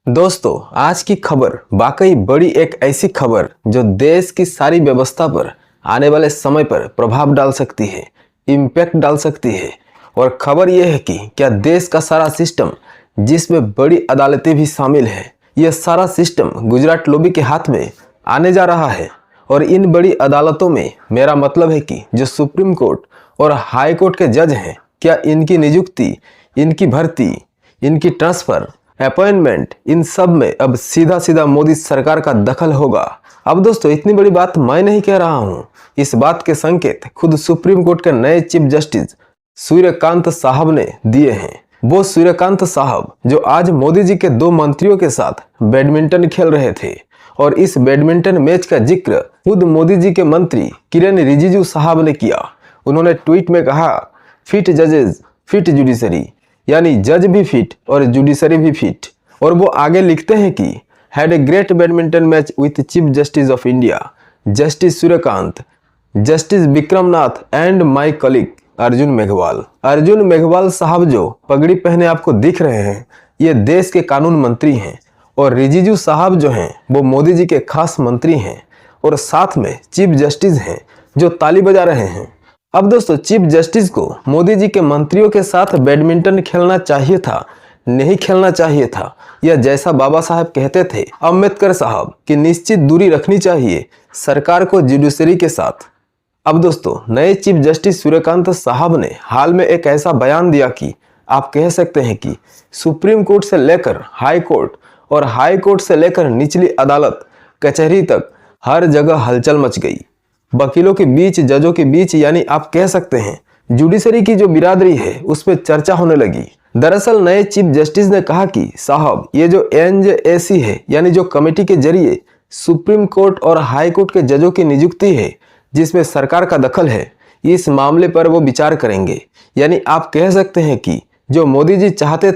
दोस्तों, आज की खबर वाकई बड़ी एक ऐसी खबर जो देश की सारी व्यवस्था पर आने वाले समय पर प्रभाव डाल सकती है, इम्पैक्ट डाल सकती है। और खबर यह है कि क्या देश का सारा सिस्टम, जिसमें बड़ी अदालतें भी शामिल है, यह सारा सिस्टम गुजरात लॉबी के हाथ में आने जा रहा है। और इन बड़ी अदालतों में मेरा मतलब है कि जो सुप्रीम कोर्ट और हाई कोर्ट के जज हैं, क्या इनकी नियुक्ति, इनकी भर्ती, इनकी ट्रांसफर, अपॉइंटमेंट, इन सब में अब सीधा सीधा मोदी सरकार का दखल होगा। अब दोस्तों, इतनी बड़ी बात मैं नहीं कह रहा हूं, इस बात के संकेत खुद सुप्रीम कोर्ट के नए चीफ जस्टिस सूर्यकांत साहब ने दिए हैं। वो सूर्यकांत साहब जो आज मोदी जी के दो मंत्रियों के साथ बैडमिंटन खेल रहे थे, और इस बैडमिंटन मैच का जिक्र खुद मोदी जी के मंत्री किरेन रिजिजू साहब ने किया। उन्होंने ट्वीट में कहा, फिट जजेस फिट जुडिशरी, यानी जज भी फिट और जुडिशरी भी फिट। और वो आगे लिखते हैं कि had a great badminton match with chief justice of India justice Suryakant, justice Vikram Nath and my colleague Arjun Meghwal. Arjun Meghwal साहब जो पगड़ी पहने आपको दिख रहे हैं, ये देश के कानून मंत्री हैं, और रिजिजू साहब जो हैं वो मोदी जी के खास मंत्री हैं, और साथ में चीफ जस्टिस हैं जो ताली बजा रहे हैं। अब दोस्तों, चीफ जस्टिस को मोदी जी के मंत्रियों के साथ बैडमिंटन खेलना चाहिए था, नहीं खेलना चाहिए था, या जैसा बाबा साहब कहते थे अम्बेडकर साहब कि निश्चित दूरी रखनी चाहिए सरकार को जुडिशरी के साथ। अब दोस्तों, नए चीफ जस्टिस सूर्यकांत साहब ने हाल में एक ऐसा बयान दिया कि आप कह सकते हैं कि सुप्रीम कोर्ट से लेकर हाई कोर्ट और हाई कोर्ट से लेकर निचली अदालत कचहरी तक हर जगह हलचल मच गई। वकीलों के बीच, जजों के बीच, यानी आप कह सकते हैं जुडिशरी की जो बिरादरी है उस पर चर्चा होने लगी। दरअसल नए चीफ जस्टिस ने कहा कि साहब, ये जो एनजेएसी है, यानी जो कमेटी के जरिए सुप्रीम कोर्ट और हाई कोर्ट के जजों की नियुक्ति है, जिसमें सरकार का दखल है, इस मामले पर वो विचार करेंगे। यानी आप कह सकते हैं कि जो मोदी जी चाहते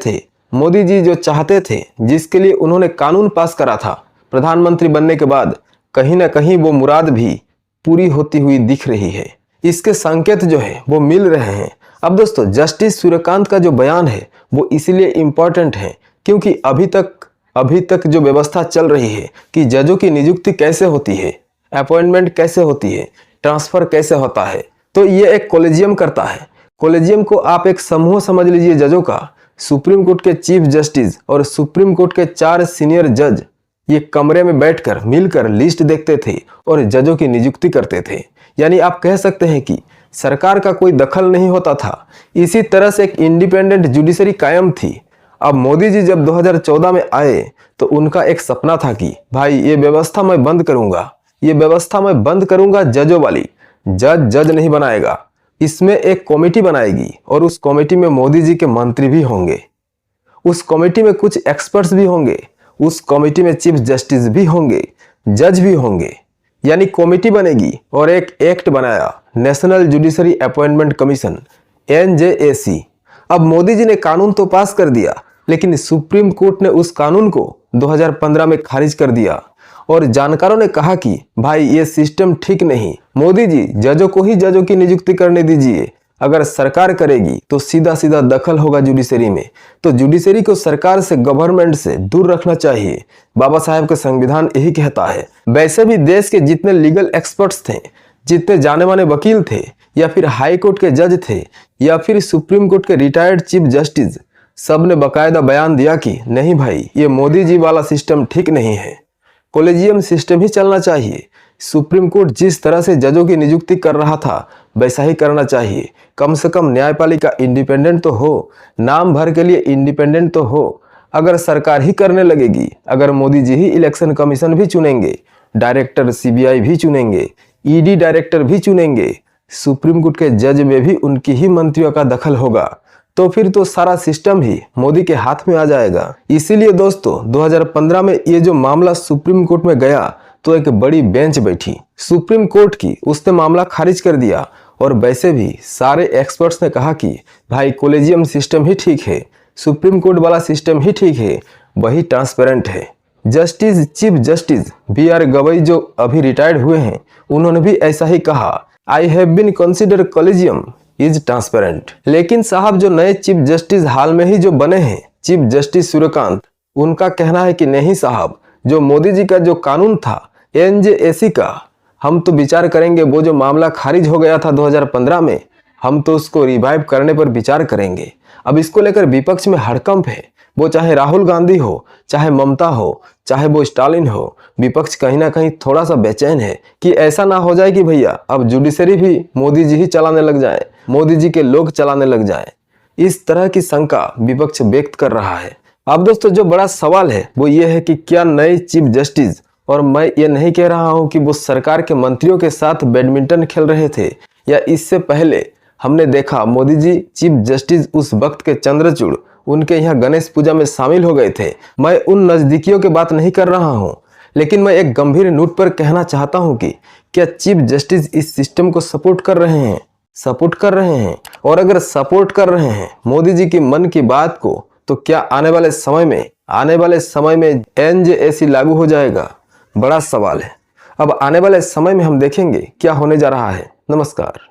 थे, जिसके लिए उन्होंने कानून पास करा था प्रधानमंत्री बनने के बाद, कहीं ना कहीं वो मुराद भी पूरी होती हुई दिख रही है। इसके संकेत जो है वो मिल रहे हैं। अब दोस्तों, जस्टिस सूर्यकांत का जो बयान है वो इसलिए इम्पोर्टेंट है क्योंकि अभी तक जो व्यवस्था चल रही है कि जजों की नियुक्ति कैसे होती है, अपॉइंटमेंट कैसे होती है, ट्रांसफर कैसे होता है, तो ये एक कॉलेजियम करता है। कॉलेजियम को आप एक समूह समझ लीजिए जजों का। सुप्रीम कोर्ट के चीफ जस्टिस और सुप्रीम कोर्ट के 4 सीनियर जज ये कमरे में बैठकर मिलकर लिस्ट देखते थे और जजों की नियुक्ति करते थे। यानी आप कह सकते हैं कि सरकार का कोई दखल नहीं होता था। इसी तरह से एक इंडिपेंडेंट जुडिशरी कायम थी। अब मोदी जी जब 2014 में आए तो उनका एक सपना था कि भाई, ये व्यवस्था मैं बंद करूंगा जजों वाली। जज नहीं बनाएगा, इसमें एक कमेटी बनाएगी, और उस कमेटी में मोदी जी के मंत्री भी होंगे, उस कमेटी में कुछ एक्सपर्ट्स भी होंगे, उस कमेटी में चीफ जस्टिस भी होंगे, जज भी होंगे। यानी कमेटी बनेगी और एक एक्ट बनाया, national judiciary appointment commission, NJAC. अब मोदी जी ने कानून तो पास कर दिया, लेकिन सुप्रीम कोर्ट ने उस कानून को 2015 में खारिज कर दिया, और जानकारों ने कहा कि भाई, ये सिस्टम ठीक नहीं, मोदी जी जजों को ही जजों की नियुक्ति करने दीजिए। अगर सरकार करेगी तो सीधा सीधा दखल होगा जुडिशरी में, तो जुडिशरी को सरकार से, गवर्नमेंट से दूर रखना चाहिए। बाबा साहब का संविधान यही कहता है। वैसे भी देश के जितने लीगल एक्सपर्ट्स थे, जितने जाने माने वकील थे, या फिर हाई कोर्ट के जज थे, या फिर सुप्रीम कोर्ट के रिटायर्ड चीफ जस्टिस, सब ने बाकायदा बयान दिया कि नहीं भाई, ये मोदी जी वाला सिस्टम ठीक नहीं है, कॉलेजियम सिस्टम ही चलना चाहिए। सुप्रीम कोर्ट जिस तरह से जजों की नियुक्ति कर रहा था वैसा ही करना चाहिए। कम से कम न्यायपालिका इंडिपेंडेंट तो हो, नाम भर के लिए इंडिपेंडेंट तो हो। अगर सरकार ही करने लगेगी, अगर मोदी जी ही इलेक्शन कमीशन भी चुनेंगे, डायरेक्टर सीबीआई भी चुनेंगे, ईडी डायरेक्टर भी चुनेंगे, सुप्रीम कोर्ट के जज में भी उनकी ही मंत्रियों का दखल होगा, तो फिर तो सारा सिस्टम ही मोदी के हाथ में आ जाएगा। इसीलिए दोस्तों, 2015 में ये जो मामला सुप्रीम कोर्ट में गया तो एक बड़ी बेंच बैठी सुप्रीम कोर्ट की, उसने मामला खारिज कर दिया। और वैसे भी सारे एक्सपर्ट्स ने कहा कि भाई, कॉलेजियम सिस्टम ही ठीक है, सुप्रीम कोर्ट वाला सिस्टम ही ठीक है, वही ट्रांसपेरेंट है। चीफ जस्टिस BR गवई जो अभी रिटायर्ड हुए हैं, उन्होंने भी ऐसा ही कहा, I have been consider collegium is transparent. लेकिन साहब, जो नए चीफ जस्टिस हाल में ही जो बने हैं, चीफ जस्टिस सूर्यकांत, उनका कहना है कि नहीं साहब, जो मोदी जी का जो कानून था एनजेएसी का, हम तो विचार करेंगे। वो जो मामला खारिज हो गया था 2015 में, हम तो उसको रिवाइव करने पर विचार करेंगे। अब इसको लेकर विपक्ष में हड़कंप है। वो चाहे राहुल गांधी हो, चाहे ममता हो, चाहे वो स्टालिन हो, विपक्ष कहीं ना कहीं थोड़ा सा बेचैन है कि ऐसा ना हो जाए कि भैया अब जुडिशरी भी मोदी जी ही चलाने लग जाए, मोदी जी के लोग चलाने लग जाए। इस तरह की शंका विपक्ष व्यक्त कर रहा है। अब दोस्तों जो बड़ा सवाल है वो ये है कि क्या नए चीफ जस्टिस, और मैं ये नहीं कह रहा हूं कि वो सरकार के मंत्रियों के साथ बैडमिंटन खेल रहे थे, या इससे पहले हमने देखा मोदी जी चीफ जस्टिस उस वक्त के चंद्रचूड़ उनके यहाँ गणेश पूजा में शामिल हो गए थे। मैं उन नज़दीकियों की बात नहीं कर रहा हूँ, लेकिन मैं एक गंभीर नोट पर कहना चाहता हूँ कि क्या चीफ जस्टिस इस सिस्टम को सपोर्ट कर रहे हैं? और अगर सपोर्ट कर रहे हैं मोदी जी की मन की बात को, तो क्या आने वाले समय में एनजेएसी लागू हो जाएगा? बड़ा सवाल है। अब आने वाले समय में हम देखेंगे क्या होने जा रहा है। नमस्कार।